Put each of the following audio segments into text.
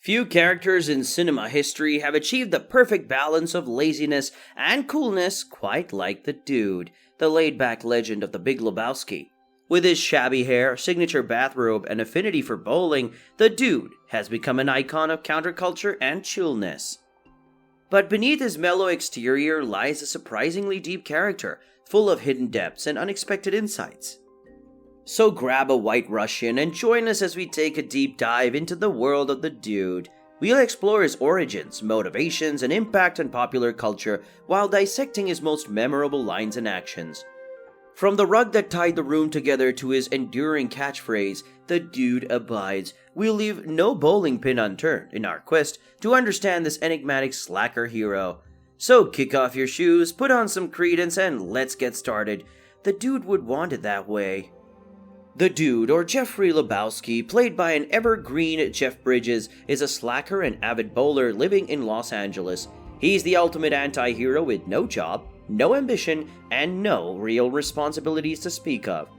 Few characters in cinema history have achieved the perfect balance of laziness and coolness quite like the Dude, the laid-back legend of the Big Lebowski. With his shabby hair, signature bathrobe, and affinity for bowling, the Dude has become an icon of counterculture and chillness. But beneath his mellow exterior lies a surprisingly deep character, full of hidden depths and unexpected insights. So grab a White Russian and join us as we take a deep dive into the world of the Dude. We'll explore his origins, motivations, and impact on popular culture while dissecting his most memorable lines and actions. From the rug that tied the room together to his enduring catchphrase, "The Dude abides," we'll leave no bowling pin unturned in our quest to understand this enigmatic slacker hero. So kick off your shoes, put on some credence, and let's get started. The Dude would want it that way. The Dude, or Jeffrey Lebowski, played by an evergreen Jeff Bridges, is a slacker and avid bowler living in Los Angeles. He's the ultimate anti-hero with no job, no ambition, and no real responsibilities to speak of.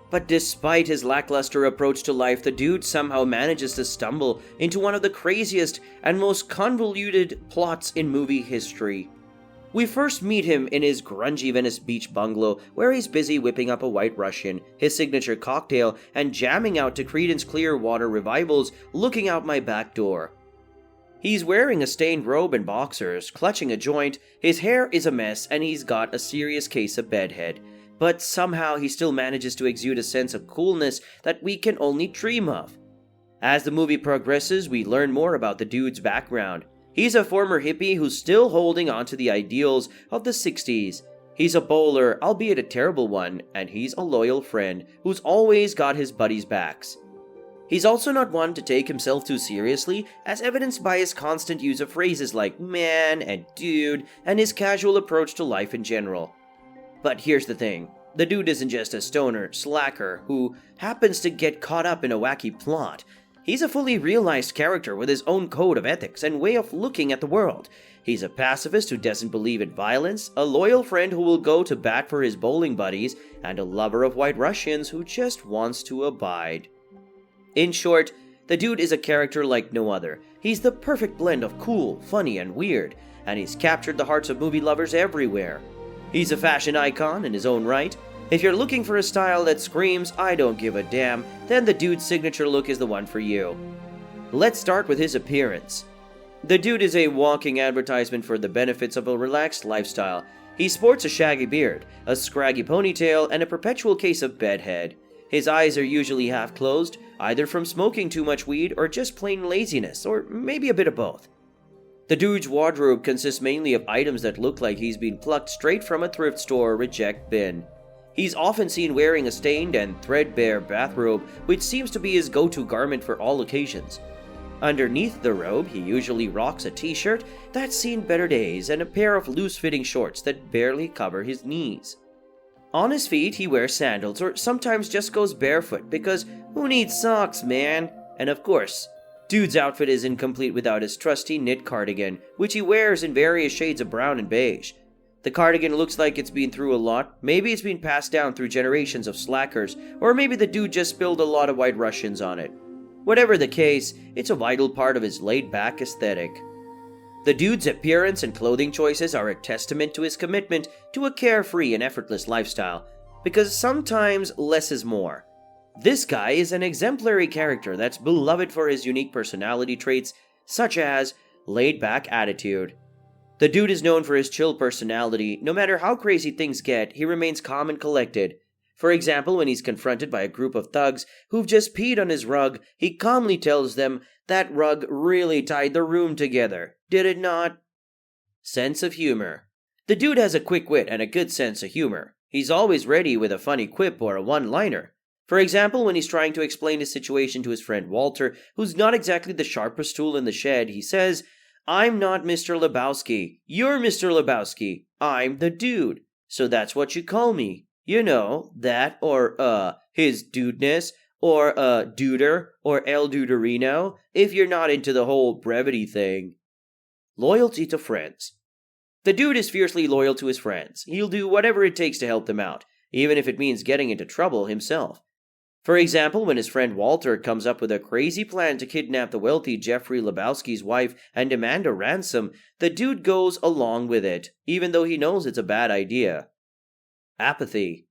But despite his lackluster approach to life, the Dude somehow manages to stumble into one of the craziest and most convoluted plots in movie history. We first meet him in his grungy Venice Beach bungalow, where he's busy whipping up a White Russian, his signature cocktail, and jamming out to Creedence Clearwater Revival's "Looking Out My Back Door." He's wearing a stained robe and boxers, clutching a joint, his hair is a mess, and he's got a serious case of bedhead. But somehow he still manages to exude a sense of coolness that we can only dream of. As the movie progresses, we learn more about the Dude's background. He's a former hippie who's still holding on to the ideals of the 60s. He's a bowler, albeit a terrible one, and he's a loyal friend who's always got his buddies' backs. He's also not one to take himself too seriously, as evidenced by his constant use of phrases like "man" and "dude", and his casual approach to life in general. But here's the thing. The Dude isn't just a stoner slacker who happens to get caught up in a wacky plot. He's a fully realized character with his own code of ethics and way of looking at the world. He's a pacifist who doesn't believe in violence, a loyal friend who will go to bat for his bowling buddies, and a lover of White Russians who just wants to abide. In short, the Dude is a character like no other. He's the perfect blend of cool, funny, and weird, and he's captured the hearts of movie lovers everywhere. He's a fashion icon in his own right. If you're looking for a style that screams, "I don't give a damn," then the Dude's signature look is the one for you. Let's start with his appearance. The Dude is a walking advertisement for the benefits of a relaxed lifestyle. He sports a shaggy beard, a scraggy ponytail, and a perpetual case of bedhead. His eyes are usually half closed, either from smoking too much weed or just plain laziness, or maybe a bit of both. The Dude's wardrobe consists mainly of items that look like he's been plucked straight from a thrift store or reject bin. He's often seen wearing a stained and threadbare bathrobe, which seems to be his go-to garment for all occasions. Underneath the robe, he usually rocks a t-shirt that's seen better days and a pair of loose-fitting shorts that barely cover his knees. On his feet, he wears sandals or sometimes just goes barefoot because who needs socks, man? And of course, Dude's outfit is incomplete without his trusty knit cardigan, which he wears in various shades of brown and beige. The cardigan looks like it's been through a lot. Maybe it's been passed down through generations of slackers, or maybe the Dude just spilled a lot of White Russians on it. Whatever the case, it's a vital part of his laid-back aesthetic. The Dude's appearance and clothing choices are a testament to his commitment to a carefree and effortless lifestyle, because sometimes less is more. This guy is an exemplary character that's beloved for his unique personality traits, such as laid-back attitude. The Dude is known for his chill personality. No matter how crazy things get, he remains calm and collected. For example, when he's confronted by a group of thugs who've just peed on his rug, he calmly tells them, "That rug really tied the room together, did it not?" Sense of humor. The Dude has a quick wit and a good sense of humor. He's always ready with a funny quip or a one-liner. For example, when he's trying to explain his situation to his friend Walter, who's not exactly the sharpest tool in the shed, he says, "I'm not Mr. Lebowski. You're Mr. Lebowski. I'm the Dude. So that's what you call me. You know, that, or, his dudeness, or, Duder, or El Duderino, if you're not into the whole brevity thing." Loyalty to friends. The Dude is fiercely loyal to his friends. He'll do whatever it takes to help them out, even if it means getting into trouble himself. For example, when his friend Walter comes up with a crazy plan to kidnap the wealthy Jeffrey Lebowski's wife and demand a ransom, the dude goes along with it, even though he knows it's a bad idea. Apathy.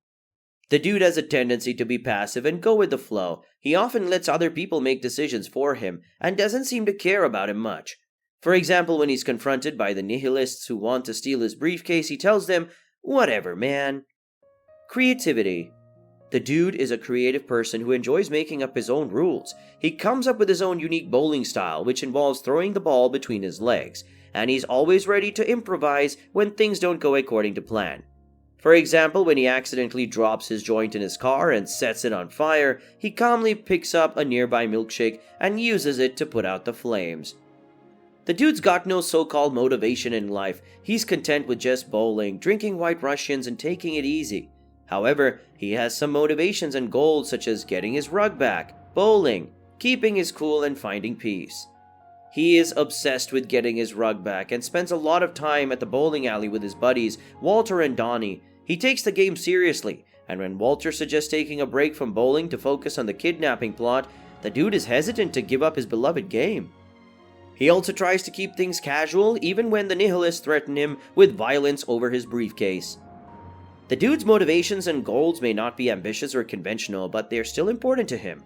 The dude has a tendency to be passive and go with the flow. He often lets other people make decisions for him and doesn't seem to care about him much. For example, when he's confronted by the nihilists who want to steal his briefcase, he tells them, "Whatever, man." Creativity. The dude is a creative person who enjoys making up his own rules. He comes up with his own unique bowling style, which involves throwing the ball between his legs, and he's always ready to improvise when things don't go according to plan. For example, when he accidentally drops his joint in his car and sets it on fire, he calmly picks up a nearby milkshake and uses it to put out the flames. The dude's got no so-called motivation in life. He's content with just bowling, drinking White Russians, and taking it easy. However, he has some motivations and goals such as getting his rug back, bowling, keeping his cool, and finding peace. He is obsessed with getting his rug back and spends a lot of time at the bowling alley with his buddies, Walter and Donnie. He takes the game seriously, and when Walter suggests taking a break from bowling to focus on the kidnapping plot, the dude is hesitant to give up his beloved game. He also tries to keep things casual even when the nihilists threaten him with violence over his briefcase. The dude's motivations and goals may not be ambitious or conventional, but they're still important to him.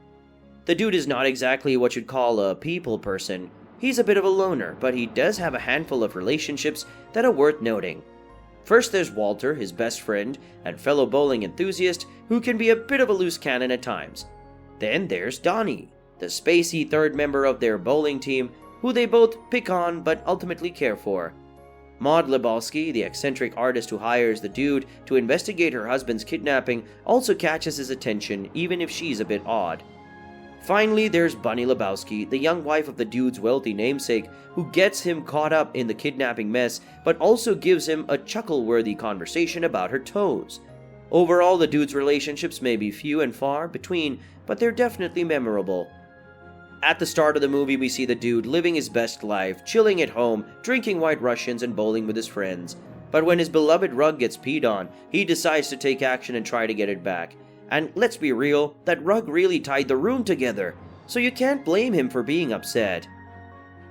The dude is not exactly what you'd call a people person. He's a bit of a loner, but he does have a handful of relationships that are worth noting. First, there's Walter, his best friend and fellow bowling enthusiast, who can be a bit of a loose cannon at times. Then there's Donnie, the spacey third member of their bowling team, who they both pick on but ultimately care for. Maud Lebowski, the eccentric artist who hires the dude to investigate her husband's kidnapping, also catches his attention, even if she's a bit odd. Finally, there's Bunny Lebowski, the young wife of the dude's wealthy namesake, who gets him caught up in the kidnapping mess, but also gives him a chuckle-worthy conversation about her toes. Overall, the dude's relationships may be few and far between, but they're definitely memorable. At the start of the movie, we see the dude living his best life, chilling at home, drinking White Russians and bowling with his friends. But when his beloved rug gets peed on, he decides to take action and try to get it back. And let's be real, that rug really tied the room together, so you can't blame him for being upset.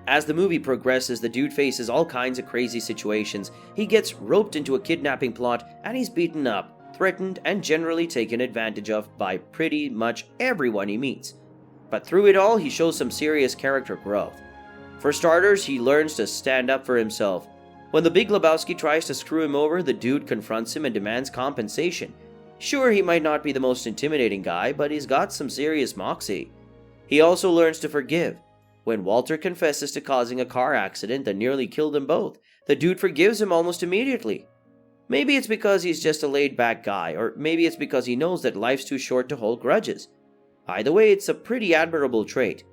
As the movie progresses, the dude faces all kinds of crazy situations. He gets roped into a kidnapping plot, and he's beaten up, threatened, and generally taken advantage of by pretty much everyone he meets. But through it all, he shows some serious character growth. For starters, he learns to stand up for himself. When the Big Lebowski tries to screw him over, the dude confronts him and demands compensation. Sure, he might not be the most intimidating guy, but he's got some serious moxie. He also learns to forgive. When Walter confesses to causing a car accident that nearly killed them both, the dude forgives him almost immediately. Maybe it's because he's just a laid-back guy, or maybe it's because he knows that life's too short to hold grudges. Either way, it's a pretty admirable trait.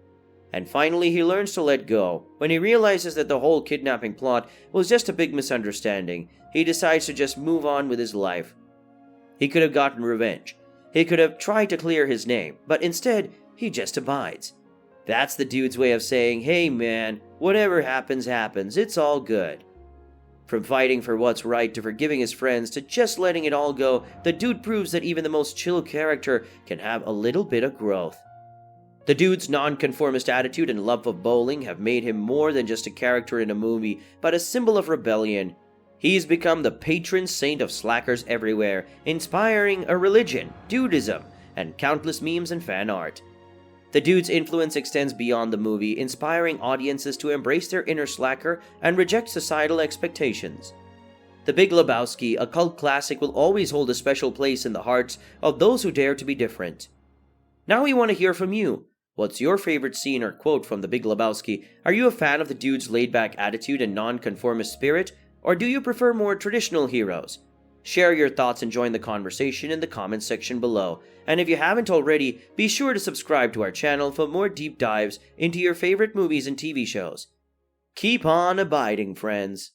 And finally, he learns to let go. When he realizes that the whole kidnapping plot was just a big misunderstanding, he decides to just move on with his life. He could have gotten revenge. He could have tried to clear his name, but instead, he just abides. That's the dude's way of saying, "Hey man, whatever happens, happens. It's all good." From fighting for what's right to forgiving his friends to just letting it all go, the dude proves that even the most chill character can have a little bit of growth. The dude's nonconformist attitude and love of bowling have made him more than just a character in a movie, but a symbol of rebellion. He's become the patron saint of slackers everywhere, inspiring a religion, Dudeism, and countless memes and fan art. The dude's influence extends beyond the movie, inspiring audiences to embrace their inner slacker and reject societal expectations. The Big Lebowski, a cult classic, will always hold a special place in the hearts of those who dare to be different. Now we want to hear from you. What's your favorite scene or quote from The Big Lebowski? Are you a fan of the dude's laid-back attitude and non-conformist spirit, or do you prefer more traditional heroes? Share your thoughts and join the conversation in the comments section below. And if you haven't already, be sure to subscribe to our channel for more deep dives into your favorite movies and TV shows. Keep on abiding, friends.